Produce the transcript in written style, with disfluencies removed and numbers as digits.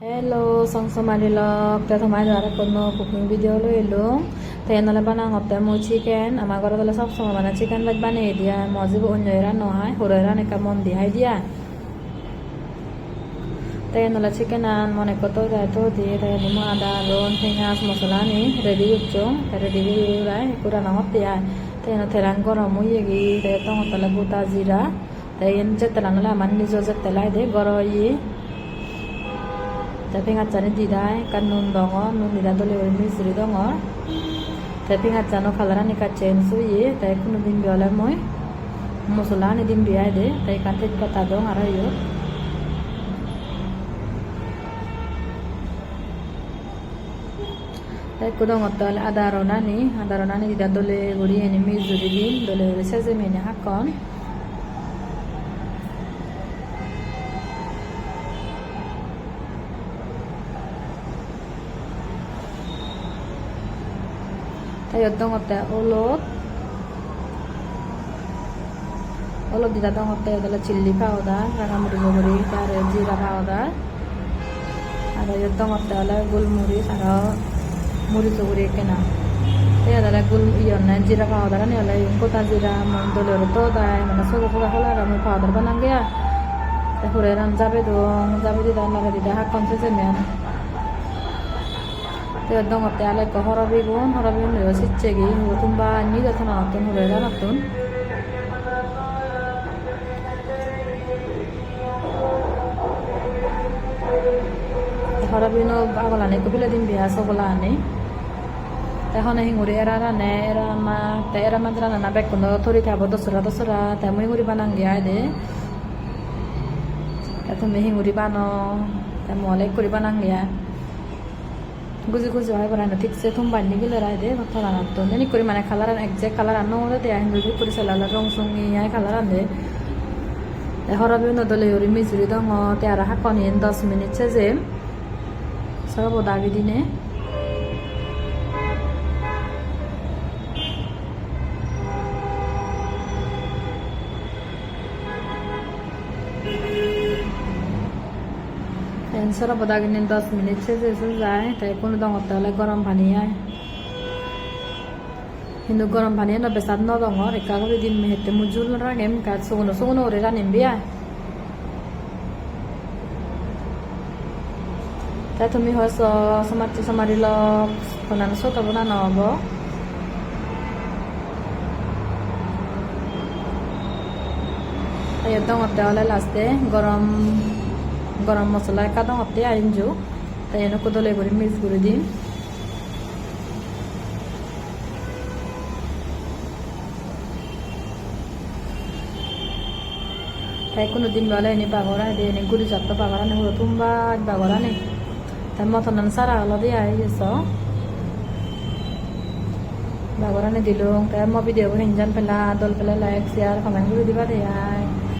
Hello, sang Somalilok. Te thomai dwara kono cooking video lo elo. Te nala bana ngotte mo chicken. Ama gora dole sab sama bana chicken baj bane dia. Moji bo onyoira no hai. Horoira ne kamon di hai dia. Te nala chicken an mone koto da to di te nimo ada ron pingas masala ni ready yuchong. Te ready yu rai kura na ngotte ya. Te no terang goro mo yegi te tong tala buta zira. Te yen jetela nala manni jo jetela de goro yi. Tapi ngacane didai kan nun dongo nun dida dole misri dongo tapi ngacano kalaran ikachen suyi tai kunu din biola moy musula ni din biai de tai kan tet kata dong arayo tai kudong otal adarona ni dida dole guri eni misri din dole seze meni hakon tayo dongote olot dida dongote adalah chili powder rangamuri gomuri tare jira powder ada yo dongote ala gulmuris aro muri suguri kena tayo adalah gul iyon jira powder ani ala yung kota jira mandolo to dai mana soga hola ramu powder banang ya te hureran jabe dida naga dida hakon sesemen te dongote ala ko horobigun yo sichegi tumba ni da thana atun hurera atun horobino agolane ko bile din biasa sobolane এখন হিঙুরি এরা মাদ্রা না বেকুন্দ থরি খাবো দসরা তেমন হিঙুরি বানান গিয়া দে তুমি হিঙুরি বানো তেমন অনেক করি বানান গিয়া guji হয় বানানো ঠিক সে তুমি বান্নি গেলে রায় দে কথা না তো নেনি করি মানে কালার একজ্যাক্ট কালার আনো হলে দে হিঙুরি করি Salalah wrong সঙ্গি I colour আনদে হরবে নদলে Yuri মিজুরি দং তে আর হাকনি 10 মিনিট সেজে সব দাগি দিনে Sera badagin 10 minit se যায় তাই কোনো দঙতে হলে গরম পানি আয় কিন্তু গরম পানি না বেসাদ ন দঙর একা করে দিন মেহেতে মুজুল রাগেম কাজ সুগুনো ওরে রানিম বিয়া তাই তুমি হয়তো সমারিল কোনানো সত বনা নব তাই দঙতে হলে লাস্টে গরম মশলা কাদং হতে আইনজু তাই এনে কদলে করে মিক্স করে দিন তাই কোনো দিন বেলা এনে বাগরা দিয়ে এনে গুড়ি চাপটা বাগরা নে হলো তুমবা বাগরা নে তাই মতন সারা হলো দিয়ে আই গেছ বাগরা নে দিল তাই মবি দিয়ে হিঞ্জান পেলা দল পেলা লাইক শেয়ার কমেন্ট করে দিবা দে আই